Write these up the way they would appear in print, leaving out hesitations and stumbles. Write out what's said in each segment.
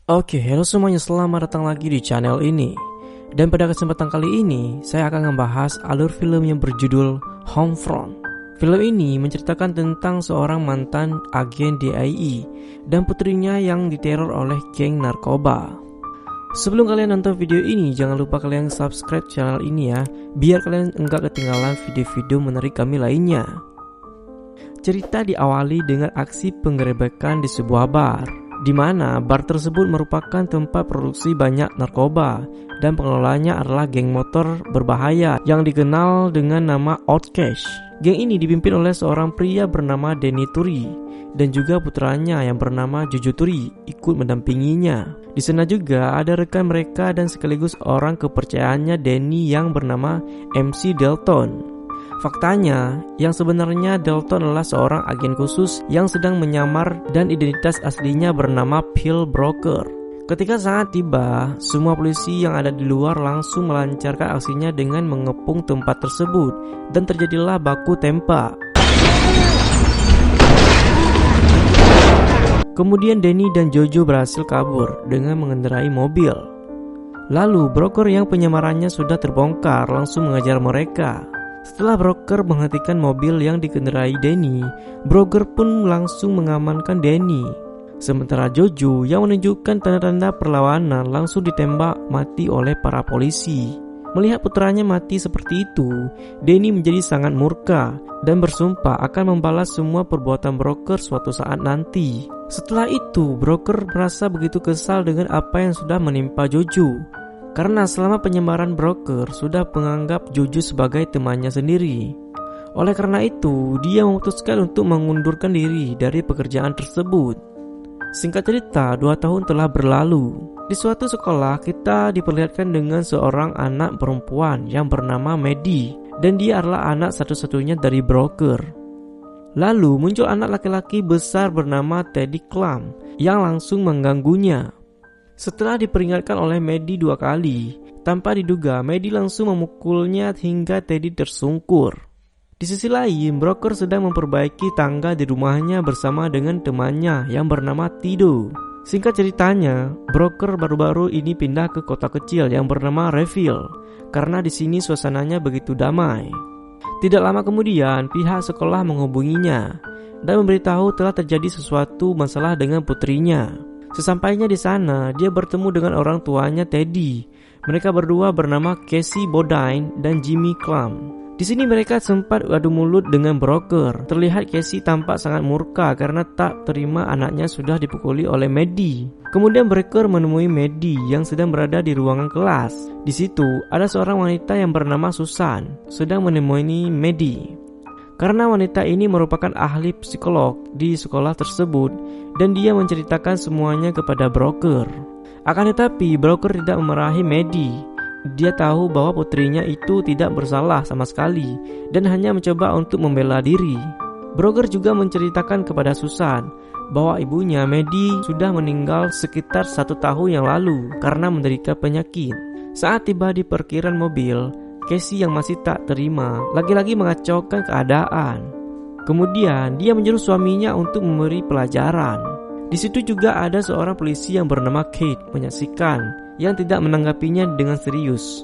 Oke, halo semuanya, selamat datang lagi di channel ini. Dan pada kesempatan kali ini, saya akan membahas alur film yang berjudul Homefront. Film ini menceritakan tentang seorang mantan agen DIY dan putrinya yang diteror oleh geng narkoba. Sebelum kalian nonton video ini, jangan lupa kalian subscribe channel ini ya, biar kalian enggak ketinggalan video-video menarik kami lainnya. Cerita diawali dengan aksi penggerebekan di sebuah bar, di mana bar tersebut merupakan tempat produksi banyak narkoba dan pengelolanya adalah geng motor berbahaya yang dikenal dengan nama Outcash. Geng ini dipimpin oleh seorang pria bernama Denny Turi dan juga putranya yang bernama Jojo Turi ikut mendampinginya. Di sana juga ada rekan mereka dan sekaligus orang kepercayaannya Denny yang bernama MC Delton. Faktanya, yang sebenarnya Delton adalah seorang agen khusus yang sedang menyamar dan identitas aslinya bernama Pill Broker. Ketika saat tiba, semua polisi yang ada di luar langsung melancarkan aksinya dengan mengepung tempat tersebut dan terjadilah baku tembak. Kemudian Denny dan Jojo berhasil kabur dengan mengendarai mobil. Lalu broker yang penyamarannya sudah terbongkar langsung mengejar mereka. Setelah broker menghentikan mobil yang dikendarai Denny, broker pun langsung mengamankan Denny. Sementara Jojo yang menunjukkan tanda-tanda perlawanan langsung ditembak mati oleh para polisi. Melihat putranya mati seperti itu, Denny menjadi sangat murka dan bersumpah akan membalas semua perbuatan broker suatu saat nanti. Setelah itu, broker merasa begitu kesal dengan apa yang sudah menimpa Jojo, karena selama penyamaran broker sudah menganggap Jojo sebagai temannya sendiri. Oleh karena itu, dia memutuskan untuk mengundurkan diri dari pekerjaan tersebut. Singkat cerita, 2 tahun telah berlalu. Di suatu sekolah, kita diperlihatkan dengan seorang anak perempuan yang bernama Maddie, dan dia adalah anak satu-satunya dari broker. Lalu muncul anak laki-laki besar bernama Teddy Clum yang langsung mengganggunya. Setelah diperingatkan oleh Maddie 2 kali, tanpa diduga Maddie langsung memukulnya hingga Teddy tersungkur. Di sisi lain, broker sedang memperbaiki tangga di rumahnya bersama dengan temannya yang bernama Tido. Singkat ceritanya, broker baru-baru ini pindah ke kota kecil yang bernama Reville karena di sini suasananya begitu damai. Tidak lama kemudian, pihak sekolah menghubunginya dan memberitahu telah terjadi sesuatu masalah dengan putrinya. Sesampainya di sana, dia bertemu dengan orang tuanya Teddy. Mereka berdua bernama Casey Bodine dan Jimmy Clum. Di sini mereka sempat adu mulut dengan broker. Terlihat Casey tampak sangat murka karena tak terima anaknya sudah dipukuli oleh Maddie. Kemudian broker menemui Maddie yang sedang berada di ruangan kelas. Di situ ada seorang wanita yang bernama Susan sedang menemui Maddie. Karena wanita ini merupakan ahli psikolog di sekolah tersebut dan dia menceritakan semuanya kepada broker. Akan tetapi broker tidak memarahi Maddie. Dia tahu bahwa putrinya itu tidak bersalah sama sekali dan hanya mencoba untuk membela diri. Broker juga menceritakan kepada Susan bahwa ibunya Maddie sudah meninggal sekitar 1 tahun yang lalu karena menderita penyakit. Saat tiba di parkiran mobil, Casey yang masih tak terima lagi-lagi mengacaukan keadaan. Kemudian dia menyuruh suaminya untuk memberi pelajaran. Di situ juga ada seorang polisi yang bernama Kate menyaksikan yang tidak menanggapinya dengan serius.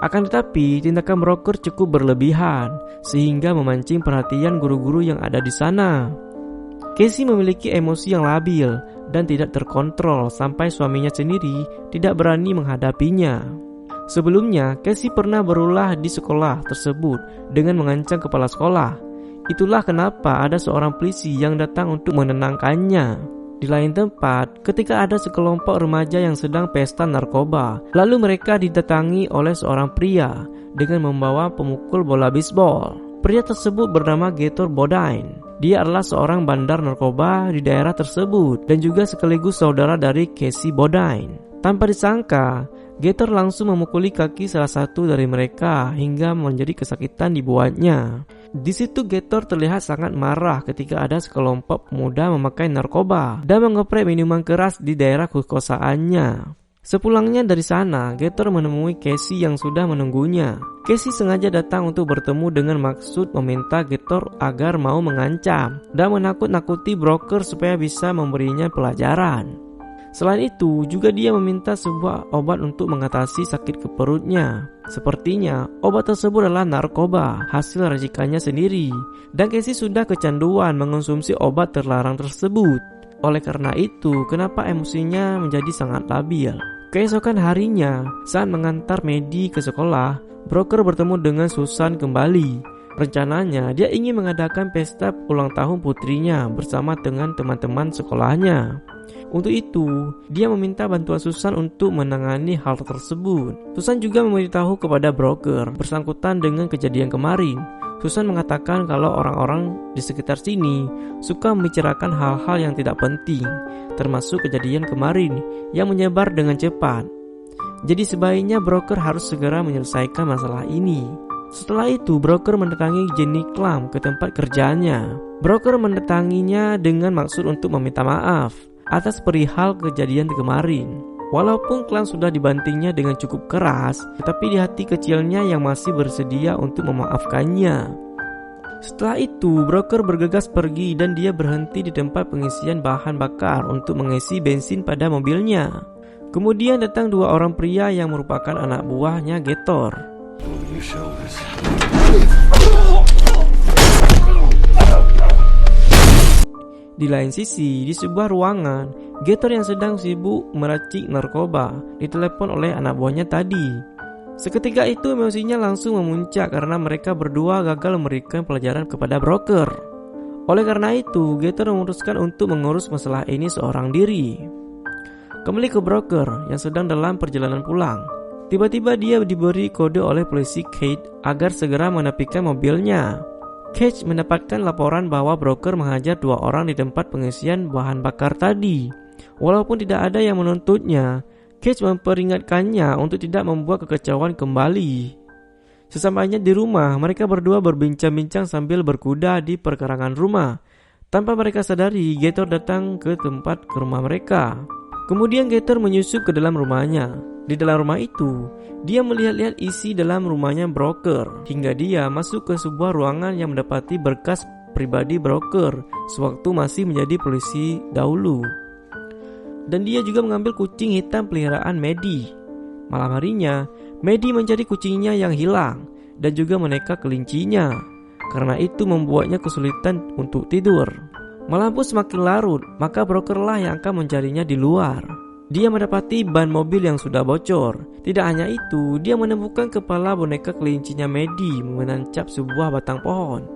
Akan tetapi tindakan broker cukup berlebihan sehingga memancing perhatian guru-guru yang ada di sana. Casey memiliki emosi yang labil dan tidak terkontrol sampai suaminya sendiri tidak berani menghadapinya. Sebelumnya, Casey pernah berulah di sekolah tersebut dengan mengancam kepala sekolah. Itulah kenapa ada seorang polisi yang datang untuk menenangkannya. Di lain tempat, ketika ada sekelompok remaja yang sedang pesta narkoba, lalu mereka didatangi oleh seorang pria dengan membawa pemukul bola bisbol. Pria tersebut bernama Gator Bodine. Dia adalah seorang bandar narkoba di daerah tersebut dan juga sekaligus saudara dari Casey Bodine. Tanpa disangka, Gator langsung memukuli kaki salah satu dari mereka hingga menjadi kesakitan di buatnya. Di situ Gator terlihat sangat marah ketika ada sekelompok pemuda memakai narkoba dan mengeprek minuman keras di daerah kosaannya. Sepulangnya dari sana, Gator menemui Casey yang sudah menunggunya. Casey sengaja datang untuk bertemu dengan maksud meminta Gator agar mau mengancam dan menakut-nakuti broker supaya bisa memberinya pelajaran. Selain itu, juga dia meminta sebuah obat untuk mengatasi sakit ke perutnya. Sepertinya, obat tersebut adalah narkoba, hasil racikannya sendiri. Dan Casey sudah kecanduan mengonsumsi obat terlarang tersebut. Oleh karena itu, kenapa emosinya menjadi sangat labil. Keesokan harinya, saat mengantar Maddie ke sekolah, Broker bertemu dengan Susan kembali. Rencananya, dia ingin mengadakan pesta ulang tahun putrinya bersama dengan teman-teman sekolahnya. Untuk itu, dia meminta bantuan Susan untuk menangani hal tersebut. Susan juga memberitahu kepada Broker bersangkutan dengan kejadian kemarin. Susan mengatakan kalau orang-orang di sekitar sini suka membicarakan hal-hal yang tidak penting, termasuk kejadian kemarin yang menyebar dengan cepat. Jadi sebaiknya Broker harus segera menyelesaikan masalah ini. Setelah itu, Broker mendatangi Jenny Clam ke tempat kerjanya. Broker mendatanginya dengan maksud untuk meminta maaf atas perihal kejadian kemarin. Walaupun Clam sudah dibantingnya dengan cukup keras, tetapi di hati kecilnya yang masih bersedia untuk memaafkannya. Setelah itu, Broker bergegas pergi dan dia berhenti di tempat pengisian bahan bakar untuk mengisi bensin pada mobilnya. Kemudian datang dua orang pria yang merupakan anak buahnya Gator. Di lain sisi, di sebuah ruangan, Gator yang sedang sibuk meracik narkoba ditelepon oleh anak buahnya tadi. Seketika itu emosinya langsung memuncak karena mereka berdua gagal memberikan pelajaran kepada Broker. Oleh karena itu, Gator memutuskan untuk mengurus masalah ini seorang diri. Kembali ke Broker yang sedang dalam perjalanan pulang. Tiba-tiba dia diberi kode oleh polisi Kate agar segera menepikan mobilnya. Kate mendapatkan laporan bahwa Broker menghajar dua orang di tempat pengisian bahan bakar tadi. Walaupun tidak ada yang menuntutnya, Kate memperingatkannya untuk tidak membuat kekacauan kembali. Sesampainya di rumah, mereka berdua berbincang-bincang sambil berkuda di perkarangan rumah. Tanpa mereka sadari, Gator datang ke rumah mereka. Kemudian Gator menyusup ke dalam rumahnya. Di dalam rumah itu, dia melihat-lihat isi dalam rumahnya Broker hingga dia masuk ke sebuah ruangan yang mendapati berkas pribadi Broker sewaktu masih menjadi polisi dahulu. Dan dia juga mengambil kucing hitam peliharaan Maddie. Malam harinya, Maddie mencari kucingnya yang hilang dan juga meneka kelincinya. Karena itu membuatnya kesulitan untuk tidur. Malam pun semakin larut, maka Broker lah yang akan mencarinya di luar. Dia mendapati ban mobil yang sudah bocor. Tidak hanya itu, dia menemukan kepala boneka kelincinya Maddie menancap sebuah batang pohon.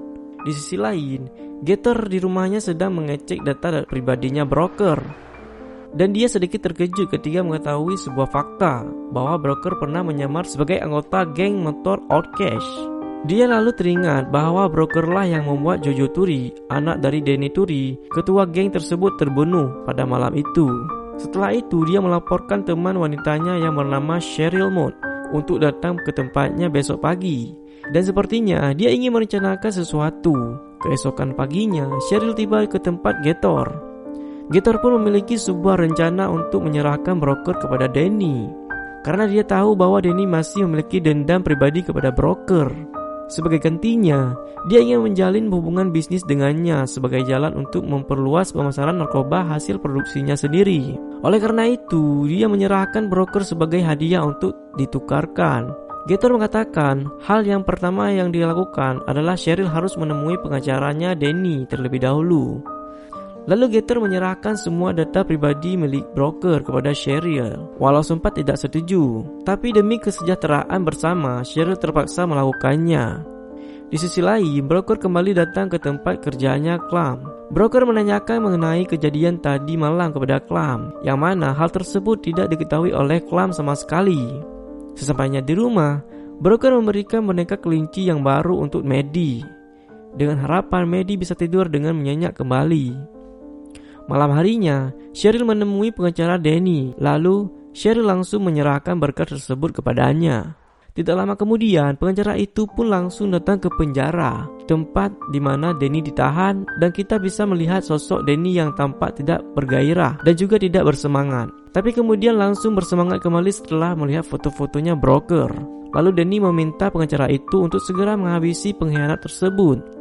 Di sisi lain, Gator di rumahnya sedang mengecek data pribadinya Broker. Dan dia sedikit terkejut ketika mengetahui sebuah fakta bahwa Broker pernah menyamar sebagai anggota geng motor Outcash. Dia lalu teringat bahwa Broker lah yang membuat Jojo Turi, anak dari Danny Turi, ketua geng tersebut terbunuh pada malam itu. Setelah itu, dia melaporkan teman wanitanya yang bernama Cheryl Moon untuk datang ke tempatnya besok pagi. Dan sepertinya dia ingin merencanakan sesuatu. Keesokan paginya, Cheryl tiba ke tempat Gator. Gator pun memiliki sebuah rencana untuk menyerahkan Broker kepada Danny. Karena dia tahu bahwa Danny masih memiliki dendam pribadi kepada Broker. Sebagai gantinya, dia ingin menjalin hubungan bisnis dengannya sebagai jalan untuk memperluas pemasaran narkoba hasil produksinya sendiri. Oleh karena itu, dia menyerahkan Broker sebagai hadiah untuk ditukarkan. Gator mengatakan, hal yang pertama yang dilakukan adalah Cheryl harus menemui pengacaranya Danny terlebih dahulu. Lalu Gator menyerahkan semua data pribadi milik Broker kepada Cheryl. Walau sempat tidak setuju, tapi demi kesejahteraan bersama, Cheryl terpaksa melakukannya. Di sisi lain, Broker kembali datang ke tempat kerjanya Clam. Broker menanyakan mengenai kejadian tadi malam kepada Clam, yang mana hal tersebut tidak diketahui oleh Clam sama sekali. Sesampainya di rumah, Broker memberikan boneka kelinci yang baru untuk Maddie, dengan harapan Maddie bisa tidur dengan menyenyak kembali. Malam harinya, Cheryl menemui pengacara Danny. Lalu, Cheryl langsung menyerahkan berkas tersebut kepadanya. Tidak lama kemudian, pengacara itu pun langsung datang ke penjara, tempat di mana Danny ditahan, dan kita bisa melihat sosok Danny yang tampak tidak bergairah dan juga tidak bersemangat. Tapi kemudian langsung bersemangat kembali setelah melihat foto-fotonya Broker. Lalu Danny meminta pengacara itu untuk segera menghabisi pengkhianat tersebut.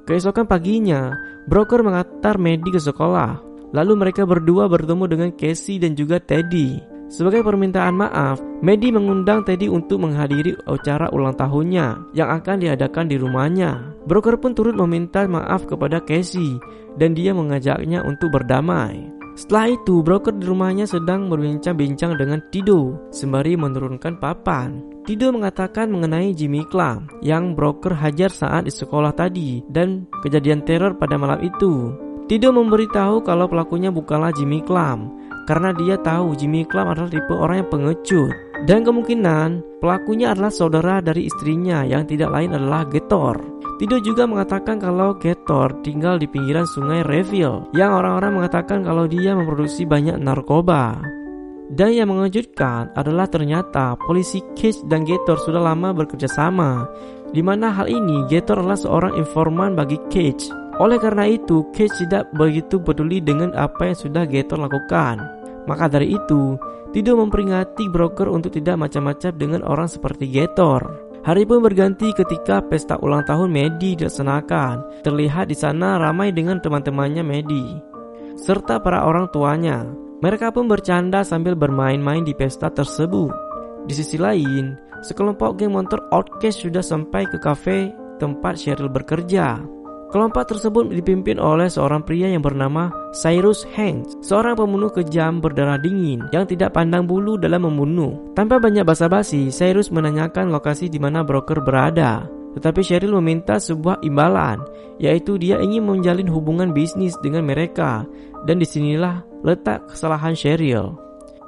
Keesokan paginya, Broker mengantar Maddie ke sekolah. Lalu mereka berdua bertemu dengan Casey dan juga Teddy. Sebagai permintaan maaf, Maddie mengundang Teddy untuk menghadiri acara ulang tahunnya yang akan diadakan di rumahnya. Broker pun turut meminta maaf kepada Casey dan dia mengajaknya untuk berdamai. Setelah itu, broker di rumahnya sedang berbincang-bincang dengan Tido sembari menurunkan papan. Tido mengatakan mengenai Jimmy Clam yang broker hajar saat di sekolah tadi dan kejadian teror pada malam itu. Tido memberitahu kalau pelakunya bukanlah Jimmy Clam karena dia tahu Jimmy Clam adalah tipe orang yang pengecut dan kemungkinan pelakunya adalah saudara dari istrinya yang tidak lain adalah Gator. Tido juga mengatakan kalau Gator tinggal di pinggiran sungai Reville yang orang-orang mengatakan kalau dia memproduksi banyak narkoba. Dan yang mengejutkan adalah ternyata polisi Cage dan Gator sudah lama bekerja sama, di mana hal ini Gator adalah seorang informan bagi Cage. Oleh karena itu, Cage tidak begitu peduli dengan apa yang sudah Gator lakukan. Maka dari itu, Tido memperingati broker untuk tidak macam-macam dengan orang seperti Gator. Hari pun berganti ketika pesta ulang tahun Maddie dilaksanakan. Terlihat di sana ramai dengan teman-temannya Maddie serta para orang tuanya. Mereka pun bercanda sambil bermain-main di pesta tersebut. Di sisi lain, sekelompok geng motor Outcast sudah sampai ke kafe tempat Cheryl bekerja. Kelompok tersebut dipimpin oleh seorang pria yang bernama Cyrus Hanks, seorang pembunuh kejam berdarah dingin yang tidak pandang bulu dalam membunuh. Tanpa banyak basa-basi, Cyrus menanyakan lokasi di mana broker berada. Tetapi Cheryl meminta sebuah imbalan, yaitu dia ingin menjalin hubungan bisnis dengan mereka. Dan disinilah letak kesalahan Cheryl.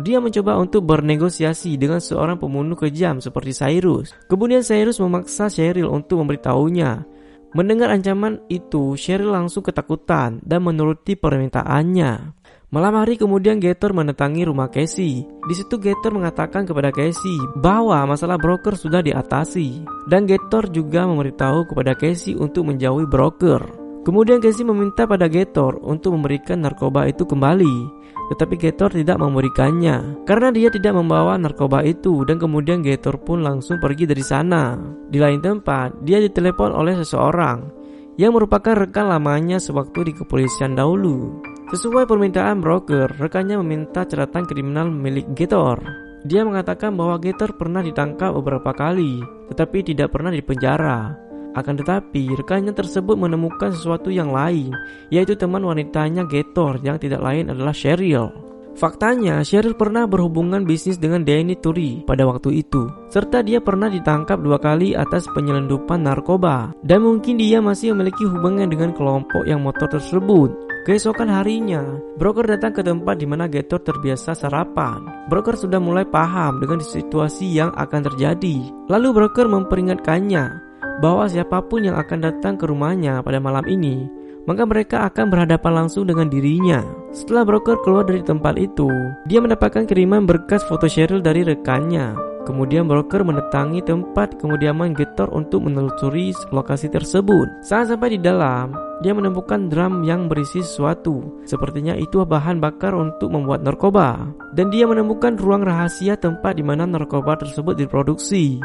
Dia mencoba untuk bernegosiasi dengan seorang pembunuh kejam seperti Cyrus. Kemudian Cyrus memaksa Cheryl untuk memberitahunya. Mendengar ancaman itu, Cheryl langsung ketakutan dan menuruti permintaannya. Malam hari kemudian Gator mendatangi rumah Casey. Di situ Gator mengatakan kepada Casey bahwa masalah broker sudah diatasi. Dan Gator juga memberitahu kepada Casey untuk menjauhi broker. Kemudian Casey meminta pada Gator untuk memberikan narkoba itu kembali. Tetapi Gator tidak memberikannya karena dia tidak membawa narkoba itu, dan kemudian Gator pun langsung pergi dari sana. Di lain tempat, dia ditelepon oleh seseorang yang merupakan rekan lamanya sewaktu di kepolisian dahulu. Sesuai permintaan broker, rekannya meminta catatan kriminal milik Gator. Dia mengatakan bahwa Gator pernah ditangkap beberapa kali, tetapi tidak pernah dipenjara. Akan tetapi, rekannya tersebut menemukan sesuatu yang lain, yaitu teman wanitanya Gator yang tidak lain adalah Cheryl. Faktanya, Cheryl pernah berhubungan bisnis dengan Danny Turi pada waktu itu, serta dia pernah ditangkap 2 kali atas penyelundupan narkoba, dan mungkin dia masih memiliki hubungan dengan kelompok yang motor tersebut. Keesokan harinya, broker datang ke tempat di mana Gator terbiasa sarapan. Broker sudah mulai paham dengan situasi yang akan terjadi. Lalu broker memperingatkannya bahwa siapapun yang akan datang ke rumahnya pada malam ini, maka mereka akan berhadapan langsung dengan dirinya. Setelah broker keluar dari tempat itu, dia mendapatkan kiriman berkas foto Cheryl dari rekannya. Kemudian broker mendatangi tempat kediaman Gator untuk menelusuri lokasi tersebut. Saat sampai di dalam, dia menemukan drum yang berisi sesuatu. Sepertinya itu bahan bakar untuk membuat narkoba. Dan dia menemukan ruang rahasia tempat di mana narkoba tersebut diproduksi.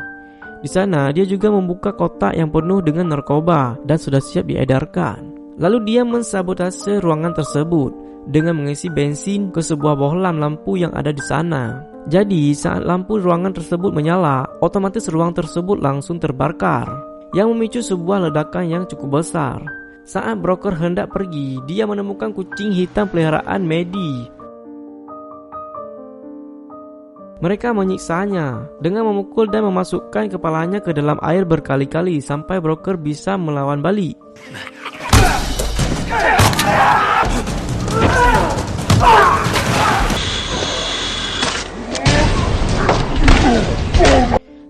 Di sana dia juga membuka kotak yang penuh dengan narkoba dan sudah siap diedarkan. Lalu dia mensabotase ruangan tersebut dengan mengisi bensin ke sebuah bohlam lampu yang ada di sana. Jadi saat lampu ruangan tersebut menyala, otomatis ruang tersebut langsung terbakar, yang memicu sebuah ledakan yang cukup besar. Saat broker hendak pergi, dia menemukan kucing hitam peliharaan Maddie. Mereka menyiksanya dengan memukul dan memasukkan kepalanya ke dalam air berkali-kali sampai broker bisa melawan balik.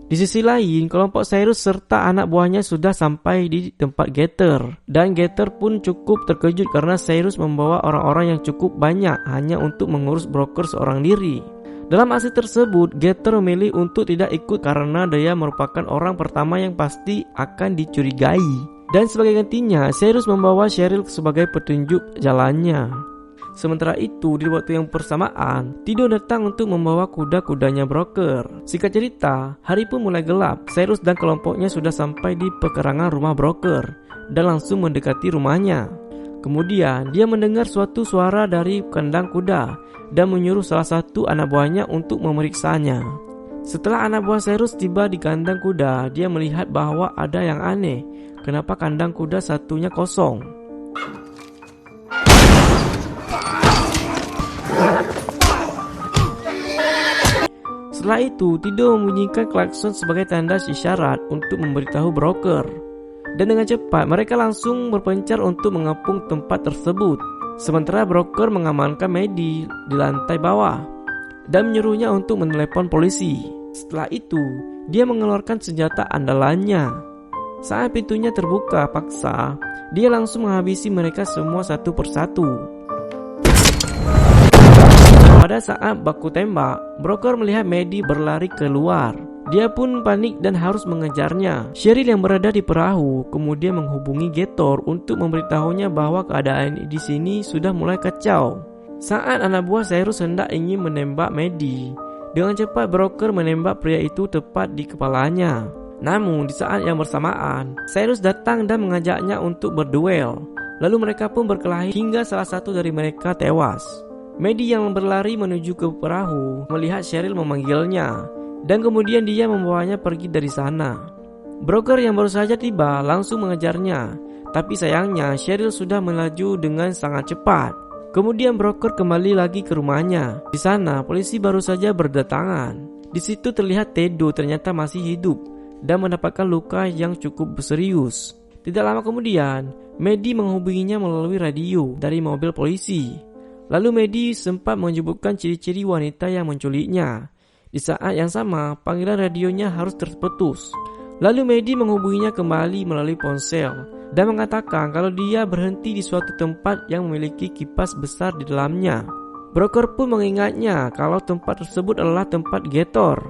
Di sisi lain, kelompok Cyrus serta anak buahnya sudah sampai di tempat Gator. Dan Gator pun cukup terkejut karena Cyrus membawa orang-orang yang cukup banyak hanya untuk mengurus broker seorang diri. Dalam aksi tersebut, Gator memilih untuk tidak ikut karena dia merupakan orang pertama yang pasti akan dicurigai. Dan sebagai gantinya, Cyrus membawa Cheryl sebagai petunjuk jalannya. Sementara itu, di waktu yang bersamaan, Tido datang untuk membawa kuda-kudanya broker. Singkat cerita, hari pun mulai gelap. Cyrus dan kelompoknya sudah sampai di pekarangan rumah broker dan langsung mendekati rumahnya. Kemudian dia mendengar suatu suara dari kandang kuda dan menyuruh salah satu anak buahnya untuk memeriksanya. Setelah anak buah Cyrus tiba di kandang kuda, dia melihat bahwa ada yang aneh. Kenapa kandang kuda satunya kosong? Setelah itu, Tido membunyikan klakson sebagai tanda isyarat untuk memberitahu broker. Dan dengan cepat, mereka langsung berpencar untuk mengepung tempat tersebut. Sementara broker mengamankan Maddie di lantai bawah dan menyuruhnya untuk menelepon polisi. Setelah itu, dia mengeluarkan senjata andalannya. Saat pintunya terbuka paksa, dia langsung menghabisi mereka semua satu persatu. Pada saat baku tembak, broker melihat Maddie berlari keluar. Dia pun panik dan harus mengejarnya. Cheryl yang berada di perahu kemudian menghubungi Gator untuk memberitahunya bahwa keadaan di sini sudah mulai kacau. Saat anak buah Cyrus hendak ingin menembak Maddie, dengan cepat broker menembak pria itu tepat di kepalanya. Namun di saat yang bersamaan, Cyrus datang dan mengajaknya untuk berduel. Lalu mereka pun berkelahi hingga salah satu dari mereka tewas. Maddie yang berlari menuju ke perahu melihat Cheryl memanggilnya, dan kemudian dia membawanya pergi dari sana. Broker yang baru saja tiba langsung mengejarnya, tapi sayangnya Cheryl sudah melaju dengan sangat cepat. Kemudian broker kembali lagi ke rumahnya. Di sana polisi baru saja berdatangan. Di situ terlihat Tedo ternyata masih hidup dan mendapatkan luka yang cukup serius. Tidak lama kemudian, Maddie menghubunginya melalui radio dari mobil polisi. Lalu Maddie sempat menyebutkan ciri-ciri wanita yang menculiknya. Di saat yang sama, panggilan radionya harus terputus. Lalu Maddie menghubunginya kembali melalui ponsel dan mengatakan kalau dia berhenti di suatu tempat yang memiliki kipas besar di dalamnya. Broker pun mengingatnya kalau tempat tersebut adalah tempat Gator.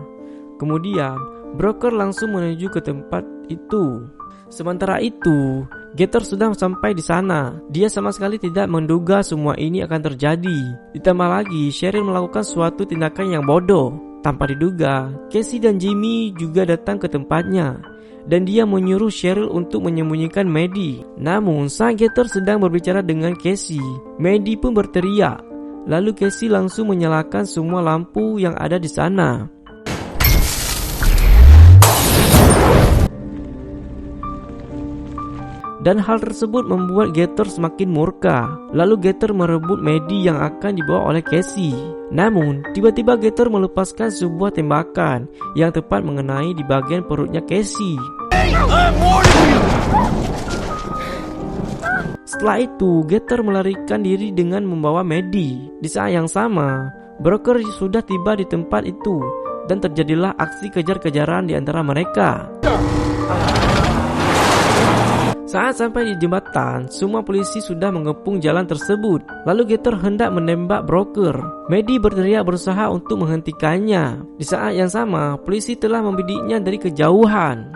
Kemudian, broker langsung menuju ke tempat itu. Sementara itu, Gator sudah sampai di sana. Dia sama sekali tidak menduga semua ini akan terjadi. Ditambah lagi, Cheryl melakukan suatu tindakan yang bodoh. Tanpa diduga, Casey dan Jimmy juga datang ke tempatnya, dan dia menyuruh Cheryl untuk menyembunyikan Maddie. Namun, saat Gator sedang berbicara dengan Casey, Maddie pun berteriak. Lalu Casey langsung menyalakan semua lampu yang ada di sana. Dan hal tersebut membuat Gator semakin murka. Lalu Gator merebut Maddie yang akan dibawa oleh Casey. Namun, tiba-tiba Gator melepaskan sebuah tembakan yang tepat mengenai di bagian perutnya Casey. Setelah itu, Gator melarikan diri dengan membawa Maddie. Di saat yang sama, broker sudah tiba di tempat itu dan terjadilah aksi kejar-kejaran di antara mereka. Saat sampai di jembatan, semua polisi sudah mengepung jalan tersebut. Lalu Gator hendak menembak broker. Maddie berteriak berusaha untuk menghentikannya. Di saat yang sama, polisi telah membidiknya dari kejauhan.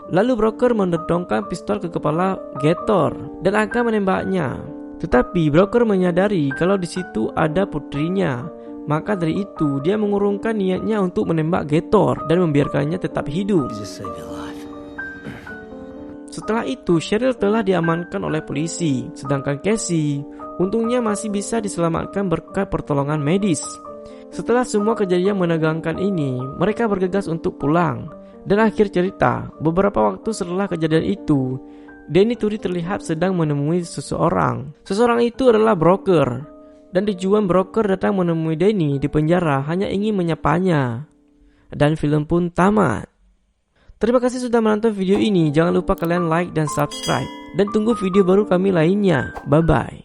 Lalu broker mendongkang pistol ke kepala Gator dan akan menembaknya. Tetapi broker menyadari kalau di situ ada putrinya. Maka dari itu, dia mengurungkan niatnya untuk menembak Gator dan membiarkannya tetap hidup. Setelah itu, Cheryl telah diamankan oleh polisi. Sedangkan Casey, untungnya masih bisa diselamatkan berkat pertolongan medis. Setelah semua kejadian menegangkan ini, mereka bergegas untuk pulang. Dan akhir cerita, beberapa waktu setelah kejadian itu, Danny Turi terlihat sedang menemui seseorang. Seseorang itu adalah broker. Dan tujuan broker datang menemui Danny di penjara hanya ingin menyapanya. Dan film pun tamat. Terima kasih sudah menonton video ini. Jangan lupa kalian like dan subscribe. Dan tunggu video baru kami lainnya. Bye bye.